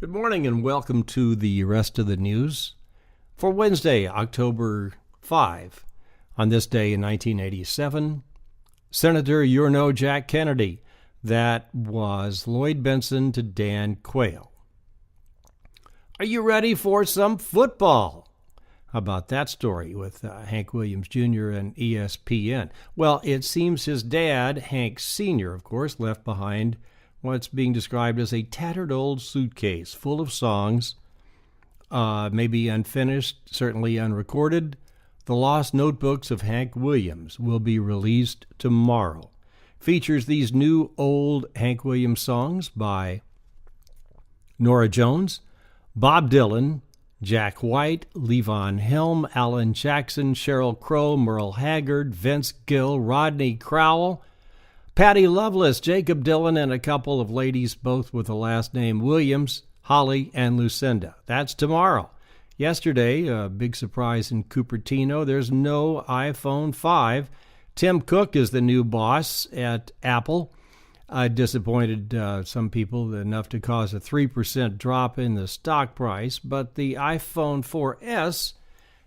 Good morning and welcome to the rest of the news for Wednesday, October 5. On this day in 1987, Senator Jack Kennedy. That was Lloyd Bentsen to Dan Quayle. Are you ready for some football? How about that story with Hank Williams Jr. and ESPN? Well, it seems his dad, Hank Sr., of course, left behind what's being described as a tattered old suitcase full of songs, maybe unfinished, certainly unrecorded. The Lost Notebooks of Hank Williams will be released tomorrow. Features these new old Hank Williams songs by Norah Jones, Bob Dylan, Jack White, Levon Helm, Alan Jackson, Sheryl Crow, Merle Haggard, Vince Gill, Rodney Crowell, Patty Loveless, Jacob Dylan, and a couple of ladies, both with the last name Williams, Holly and Lucinda. That's tomorrow. Yesterday, a big surprise in Cupertino, there's no iPhone 5. Tim Cook is the new boss at Apple. Disappointed some people enough to cause a 3% drop in the stock price, but the iPhone 4S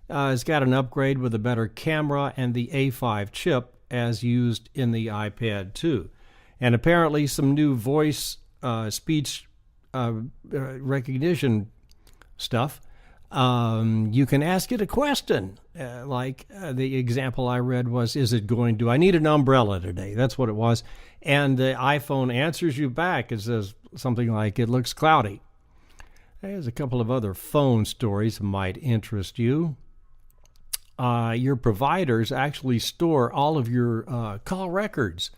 has got an upgrade with a better camera and the A5 chip as used in the iPad 2. And apparently some new voice speech recognition stuff. You can ask it a question, like the example I read was, I need an umbrella today? That's what it was. And the iPhone answers you back. It says something like, it looks cloudy. There's a couple of other phone stories that might interest you. Your providers actually store all of your call records,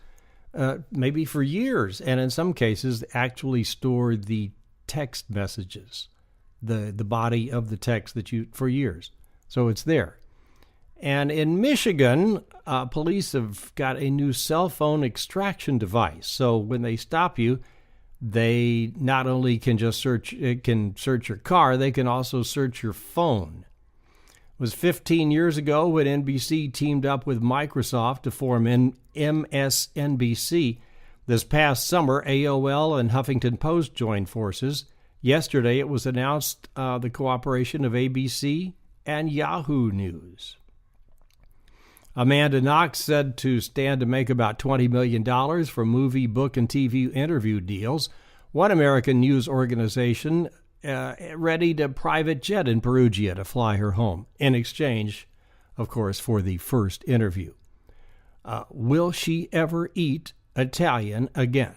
maybe for years, and in some cases actually store the text messages, the body of the text for years. So it's there. And in Michigan, police have got a new cell phone extraction device. So when they stop you, they not only can just search your car, they can also search your phone. It was 15 years ago when NBC teamed up with Microsoft to form MSNBC. This past summer, AOL and Huffington Post joined forces. Yesterday, it was announced the cooperation of ABC and Yahoo News. Amanda Knox said to stand to make about $20 million for movie, book, and TV interview deals. One American news organization ready to private jet in Perugia to fly her home in exchange, of course, for the first interview. Will she ever eat Italian again?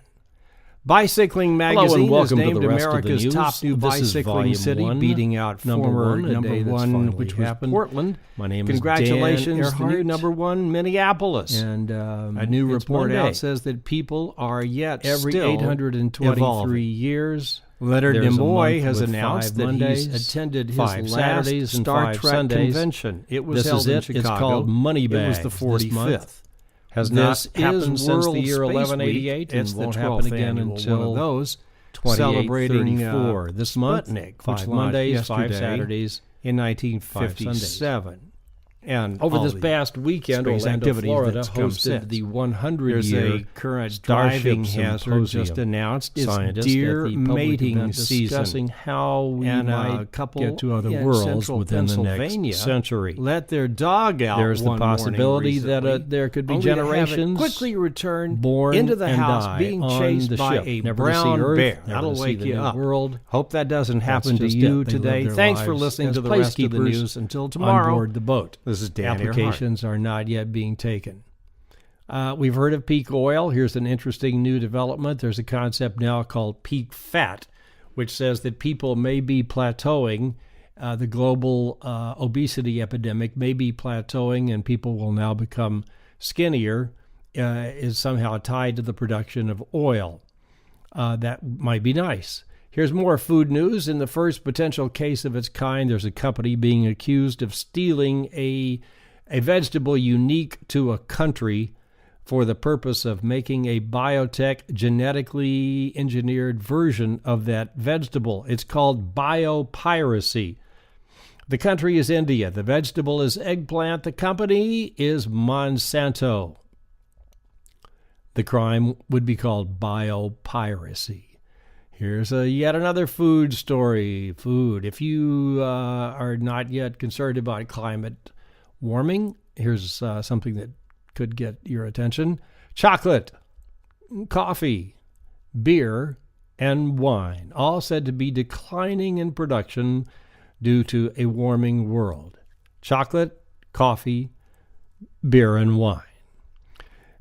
Bicycling Magazine has named America's top new bicycling city, beating out former number one, which was Portland. My name Congratulations is Dan to new number one, Minneapolis. And a new report out says that people are yet every still 823 evolving. Years. Leonard There's a Nimoy month has with announced 5 that Mondays, he's attended his 5 last Saturdays, and Star 5 Trek Sundays. convention. It was This held is in it. Chicago. It's called Moneybags. It was the 45th. This month. Has This not happened is since World the year Space 1188 Week. It's and the won't 12th happen again annual until one of those, 28, celebrating 34. This month, Sputnik, 5 which Mondays, launched 5 yesterday Saturdays, in 5 Sundays. 1957. And Over all this the past weekend, space Orlando, activities Florida that's come hosted since. the There's 100-year a current Starship driving hazard Symposium. just announced. It's Scientists deer at the public mating event discussing season. how we And a might couple get to other in worlds central within the Pennsylvania next century. let their dog out. There's the one possibility morning that recently, there could be only to have it generations quickly return born into the and house die being on chased the by ship. a Never to see brown Earth, bear. never That'll to see wake the you new up. world. Hope that doesn't happen That's to just you it. They today. live their Thanks for lives listening as to the rest of the placekeepers news. Until tomorrow, on board the boat. This is Dan Earhart. Applications are not yet being taken. We've heard of peak oil. Here's an interesting new development. There's a concept now called peak fat, which says that people may be plateauing. The global obesity epidemic may be plateauing, and people will now become skinnier, is somehow tied to the production of oil. That might be nice. Here's more food news. In the first potential case of its kind, there's a company being accused of stealing a vegetable unique to a country for the purpose of making a biotech genetically engineered version of that vegetable. It's called biopiracy. The country is India. The vegetable is eggplant. The company is Monsanto. The crime would be called biopiracy. Here's yet another food story. Food. If you are not yet concerned about climate warming, here's something that could get your attention. Chocolate, coffee, beer, and wine, all said to be declining in production due to a warming world. Chocolate, coffee, beer, and wine.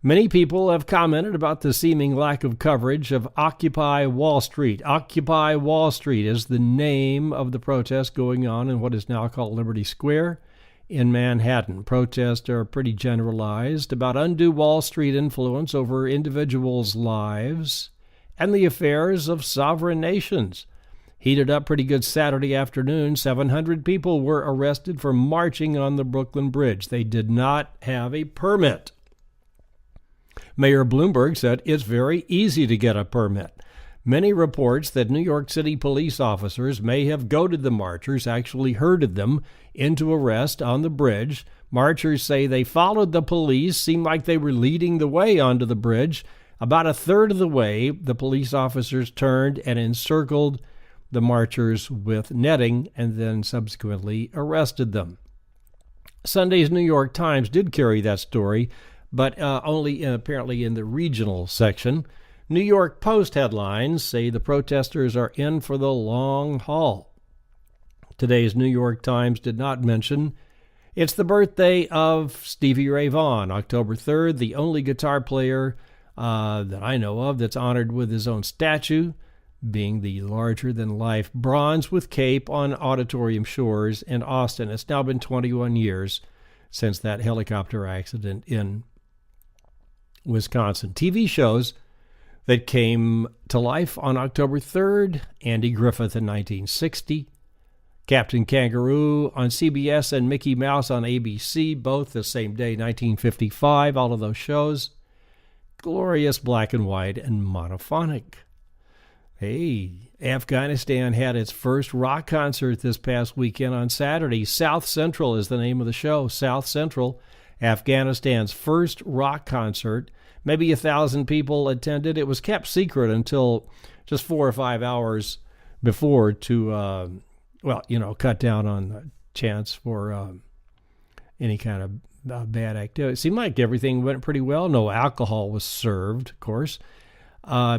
Many people have commented about the seeming lack of coverage of Occupy Wall Street. Occupy Wall Street is the name of the protest going on in what is now called Liberty Square in Manhattan. Protests are pretty generalized about undue Wall Street influence over individuals' lives and the affairs of sovereign nations. Heated up pretty good Saturday afternoon. 700 people were arrested for marching on the Brooklyn Bridge. They did not have a permit. Mayor Bloomberg said it's very easy to get a permit. Many reports that New York City police officers may have goaded the marchers, actually herded them into arrest on the bridge. Marchers say they followed the police, seemed like they were leading the way onto the bridge. About a third of the way, the police officers turned and encircled the marchers with netting and then subsequently arrested them. Sunday's New York Times did carry that story, but only apparently in the regional section. New York Post headlines say the protesters are in for the long haul. Today's New York Times did not mention it's the birthday of Stevie Ray Vaughan, October 3rd, the only guitar player that I know of that's honored with his own statue, being the larger-than-life bronze with cape on Auditorium Shores in Austin. It's now been 21 years since that helicopter accident in Wisconsin. TV shows that came to life on October 3rd, Andy Griffith in 1960, Captain Kangaroo on CBS and Mickey Mouse on ABC, both the same day, 1955, all of those shows. Glorious black and white and monophonic. Hey, Afghanistan had its first rock concert this past weekend on Saturday. South Central is the name of the show. South Central, Afghanistan's first rock concert. Maybe 1,000 people attended. It was kept secret until just 4 or 5 hours before to, cut down on the chance for any kind of bad activity. It seemed like everything went pretty well. No alcohol was served, of course.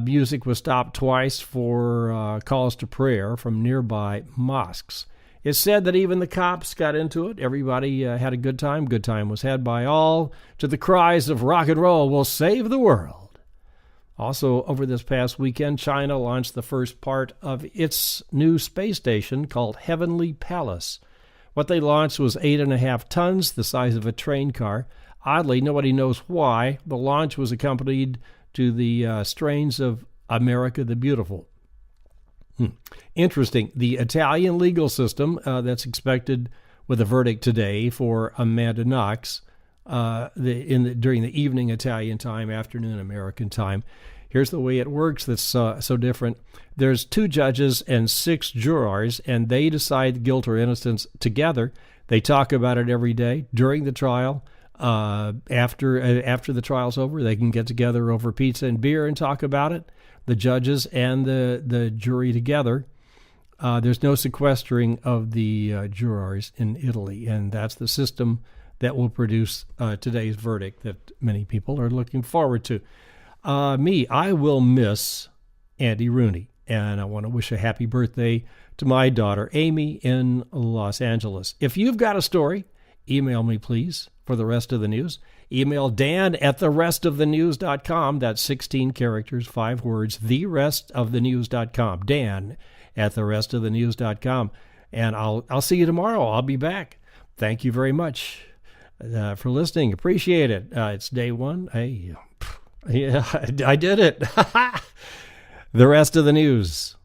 Music was stopped twice for calls to prayer from nearby mosques. It's said that even the cops got into it. Everybody had a good time. Good time was had by all to the cries of rock and roll will save the world. Also, over this past weekend, China launched the first part of its new space station called Heavenly Palace. What they launched was 8.5 tons, the size of a train car. Oddly, nobody knows why. The launch was accompanied to the strains of America the Beautiful. Interesting. The Italian legal system that's expected with a verdict today for Amanda Knox during the evening Italian time, afternoon American time. Here's the way it works that's so different. There's 2 judges and 6 jurors, and they decide guilt or innocence together. They talk about it every day during the trial. After the trial's over, they can get together over pizza and beer and talk about it. The judges and the jury together. There's no sequestering of the jurors in Italy, and that's the system that will produce today's verdict that many people are looking forward to. I will miss Andy Rooney, and I want to wish a happy birthday to my daughter Amy in Los Angeles. If you've got a story, email me, please, for the rest of the news. Email dan@therestofthenews.com. That's 16 characters, 5 words, therestofthenews.com. dan@therestofthenews.com. And I'll see you tomorrow. I'll be back. Thank you very much for listening. Appreciate it. It's day 1. Hey, yeah, I did it. The rest of the news.